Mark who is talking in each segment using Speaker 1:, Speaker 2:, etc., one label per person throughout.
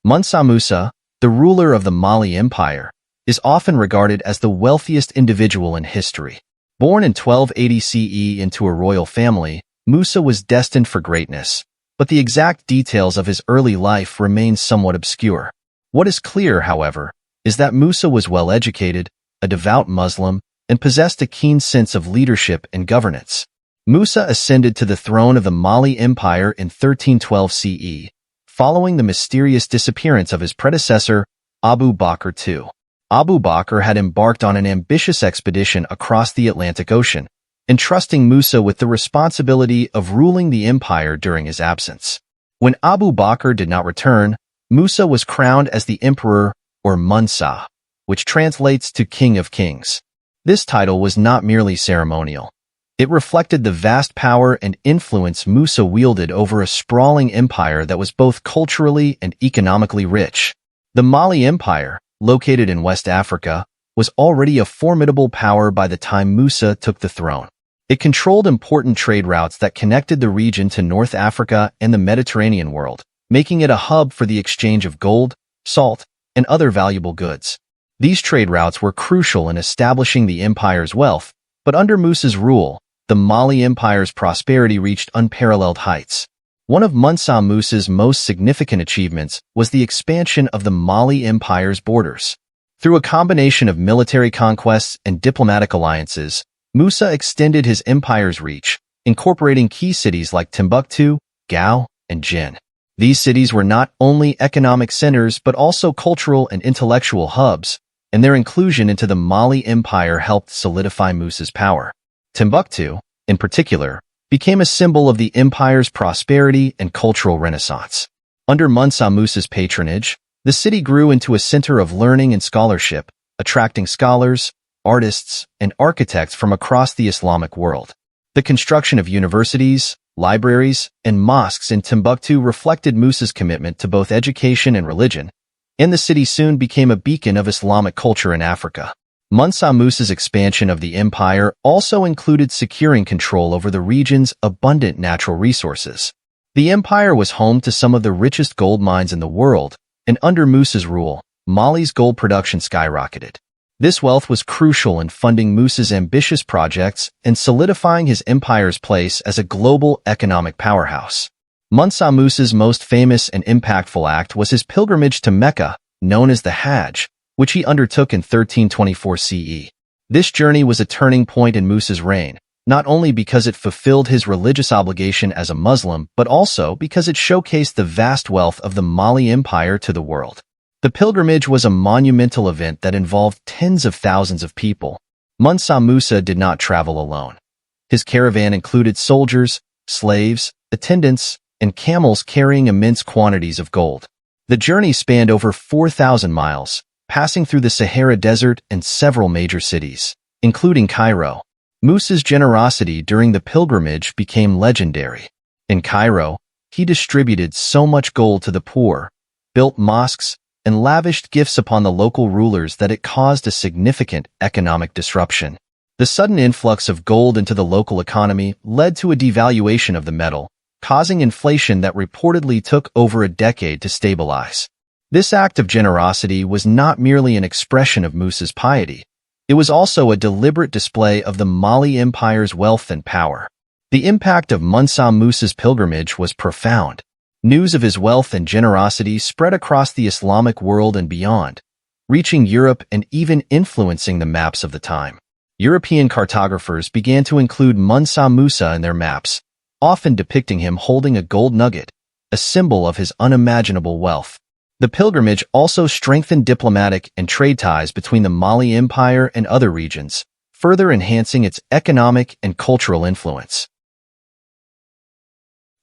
Speaker 1: Mansa Musa, the ruler of the Mali Empire, is often regarded as the wealthiest individual in history. Born in 1280 CE into a royal family, Musa was destined for greatness, but the exact details of his early life remain somewhat obscure. What is clear, however, is that Musa was well-educated, a devout Muslim, and possessed a keen sense of leadership and governance. Musa ascended to the throne of the Mali Empire in 1312 CE, following the mysterious disappearance of his predecessor, Abu Bakr II. Abu Bakr had embarked on an ambitious expedition across the Atlantic Ocean, entrusting Musa with the responsibility of ruling the empire during his absence. When Abu Bakr did not return, Musa was crowned as the emperor, or Munsa, which translates to King of Kings. This title was not merely ceremonial. It reflected the vast power and influence Musa wielded over a sprawling empire that was both culturally and economically rich. The Mali Empire, located in West Africa, was already a formidable power by the time Musa took the throne. It controlled important trade routes that connected the region to North Africa and the Mediterranean world, making it a hub for the exchange of gold, salt, and other valuable goods. These trade routes were crucial in establishing the empire's wealth, but under Musa's rule, the Mali Empire's prosperity reached unparalleled heights. One of Mansa Musa's most significant achievements was the expansion of the Mali Empire's borders. Through a combination of military conquests and diplomatic alliances, Musa extended his empire's reach, incorporating key cities like Timbuktu, Gao, and Jin. These cities were not only economic centers but also cultural and intellectual hubs, and their inclusion into the Mali Empire helped solidify Musa's power. Timbuktu, in particular, became a symbol of the empire's prosperity and cultural renaissance. Under Mansa Musa's patronage, the city grew into a center of learning and scholarship, attracting scholars, artists, and architects from across the Islamic world. The construction of universities, libraries, and mosques in Timbuktu reflected Musa's commitment to both education and religion, and the city soon became a beacon of Islamic culture in Africa. Mansa Musa's expansion of the empire also included securing control over the region's abundant natural resources. The empire was home to some of the richest gold mines in the world, and under Musa's rule, Mali's gold production skyrocketed. This wealth was crucial in funding Musa's ambitious projects and solidifying his empire's place as a global economic powerhouse. Mansa Musa's most famous and impactful act was his pilgrimage to Mecca, known as the Hajj, which he undertook in 1324 CE. This journey was a turning point in Musa's reign, not only because it fulfilled his religious obligation as a Muslim, but also because it showcased the vast wealth of the Mali Empire to the world. The pilgrimage was a monumental event that involved tens of thousands of people. Mansa Musa did not travel alone. His caravan included soldiers, slaves, attendants, and camels carrying immense quantities of gold. The journey spanned over 4,000 miles, passing through the Sahara Desert and several major cities, including Cairo. Musa's generosity during the pilgrimage became legendary. In Cairo, he distributed so much gold to the poor, built mosques, and lavished gifts upon the local rulers that it caused a significant economic disruption. The sudden influx of gold into the local economy led to a devaluation of the metal, causing inflation that reportedly took over a decade to stabilize. This act of generosity was not merely an expression of Musa's piety. It was also a deliberate display of the Mali Empire's wealth and power. The impact of Mansa Musa's pilgrimage was profound. News of his wealth and generosity spread across the Islamic world and beyond, reaching Europe and even influencing the maps of the time. European cartographers began to include Mansa Musa in their maps, often depicting him holding a gold nugget, a symbol of his unimaginable wealth. The pilgrimage also strengthened diplomatic and trade ties between the Mali Empire and other regions, further enhancing its economic and cultural influence.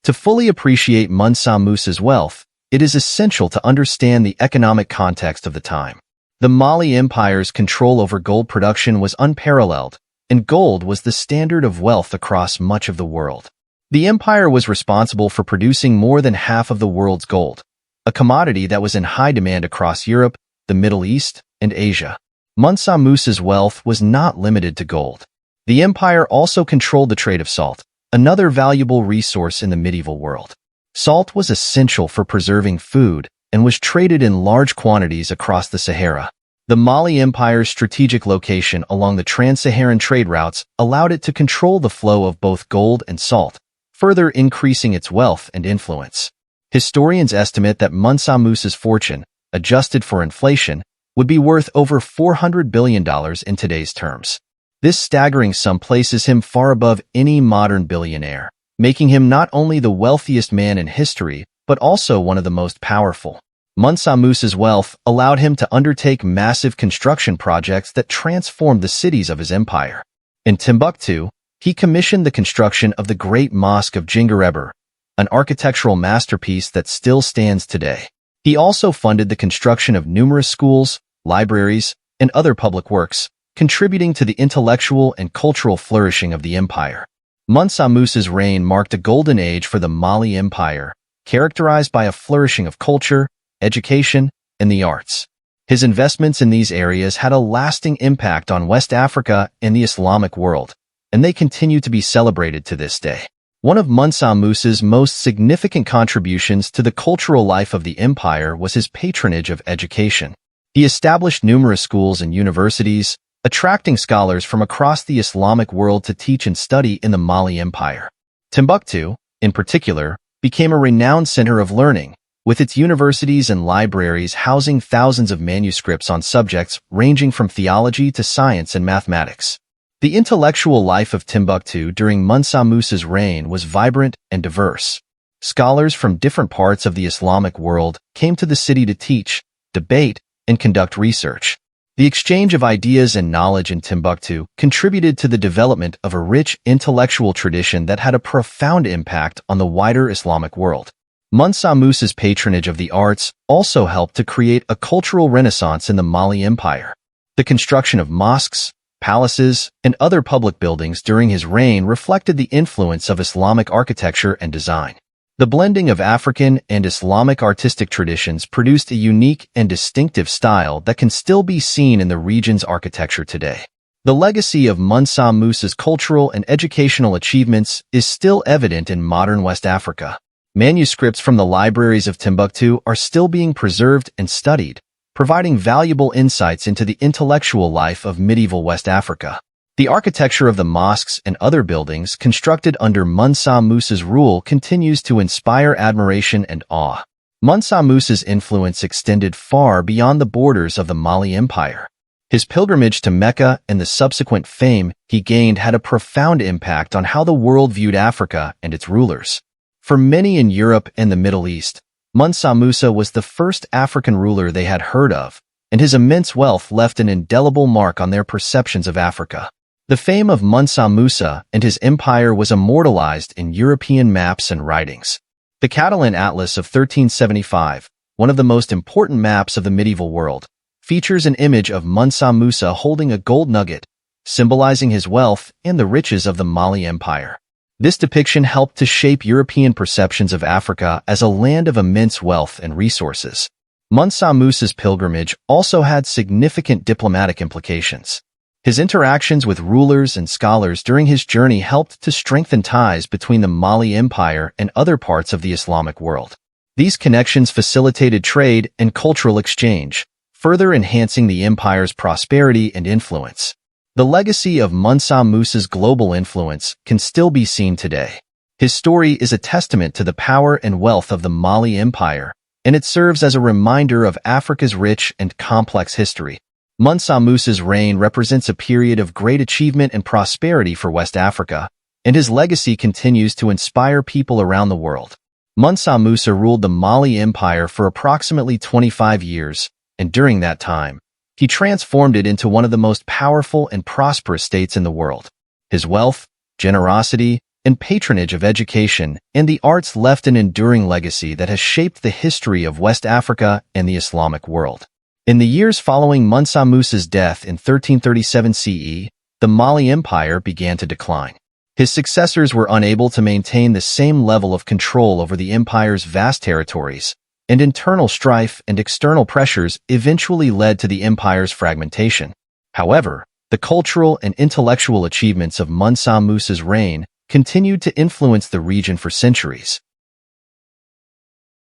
Speaker 1: To fully appreciate Mansa Musa's wealth, it is essential to understand the economic context of the time. The Mali Empire's control over gold production was unparalleled, and gold was the standard of wealth across much of the world. The empire was responsible for producing more than half of the world's gold, a commodity that was in high demand across Europe, the Middle East, and Asia. Mansa Musa's wealth was not limited to gold. The empire also controlled the trade of salt, another valuable resource in the medieval world. Salt was essential for preserving food, and was traded in large quantities across the Sahara. The Mali Empire's strategic location along the trans-Saharan trade routes allowed it to control the flow of both gold and salt, further increasing its wealth and influence. Historians estimate that Mansa Musa's fortune, adjusted for inflation, would be worth over $400 billion in today's terms. This staggering sum places him far above any modern billionaire, making him not only the wealthiest man in history, but also one of the most powerful. Mansa Musa's wealth allowed him to undertake massive construction projects that transformed the cities of his empire. In Timbuktu, he commissioned the construction of the Great Mosque of Djinguereber, an architectural masterpiece that still stands today. He also funded the construction of numerous schools, libraries, and other public works, contributing to the intellectual and cultural flourishing of the empire. Mansa Musa's reign marked a golden age for the Mali Empire, characterized by a flourishing of culture, education, and the arts. His investments in these areas had a lasting impact on West Africa and the Islamic world, and they continue to be celebrated to this day. One of Mansa Musa's most significant contributions to the cultural life of the empire was his patronage of education. He established numerous schools and universities, attracting scholars from across the Islamic world to teach and study in the Mali Empire. Timbuktu, in particular, became a renowned center of learning, with its universities and libraries housing thousands of manuscripts on subjects ranging from theology to science and mathematics. The intellectual life of Timbuktu during Mansa Musa's reign was vibrant and diverse. Scholars from different parts of the Islamic world came to the city to teach, debate, and conduct research. The exchange of ideas and knowledge in Timbuktu contributed to the development of a rich intellectual tradition that had a profound impact on the wider Islamic world. Mansa Musa's patronage of the arts also helped to create a cultural renaissance in the Mali Empire. The construction of mosques, palaces, and other public buildings during his reign reflected the influence of Islamic architecture and design. The blending of African and Islamic artistic traditions produced a unique and distinctive style that can still be seen in the region's architecture today. The legacy of Mansa Musa's cultural and educational achievements is still evident in modern West Africa. Manuscripts from the libraries of Timbuktu are still being preserved and studied, providing valuable insights into the intellectual life of medieval West Africa. The architecture of the mosques and other buildings constructed under Mansa Musa's rule continues to inspire admiration and awe. Mansa Musa's influence extended far beyond the borders of the Mali Empire. His pilgrimage to Mecca and the subsequent fame he gained had a profound impact on how the world viewed Africa and its rulers. For many in Europe and the Middle East, Mansa Musa was the first African ruler they had heard of, and his immense wealth left an indelible mark on their perceptions of Africa. The fame of Mansa Musa and his empire was immortalized in European maps and writings. The Catalan Atlas of 1375, one of the most important maps of the medieval world, features an image of Mansa Musa holding a gold nugget, symbolizing his wealth and the riches of the Mali Empire. This depiction helped to shape European perceptions of Africa as a land of immense wealth and resources. Mansa Musa's pilgrimage also had significant diplomatic implications. His interactions with rulers and scholars during his journey helped to strengthen ties between the Mali Empire and other parts of the Islamic world. These connections facilitated trade and cultural exchange, further enhancing the empire's prosperity and influence. The legacy of Mansa Musa's global influence can still be seen today. His story is a testament to the power and wealth of the Mali Empire, and it serves as a reminder of Africa's rich and complex history. Mansa Musa's reign represents a period of great achievement and prosperity for West Africa, and his legacy continues to inspire people around the world. Mansa Musa ruled the Mali Empire for approximately 25 years, and during that time, he transformed it into one of the most powerful and prosperous states in the world. His wealth, generosity, and patronage of education and the arts left an enduring legacy that has shaped the history of West Africa and the Islamic world. In the years following Mansa Musa's death in 1337 CE, the Mali Empire began to decline. His successors were unable to maintain the same level of control over the empire's vast territories, and internal strife and external pressures eventually led to the empire's fragmentation. However, the cultural and intellectual achievements of Mansa Musa's reign continued to influence the region for centuries.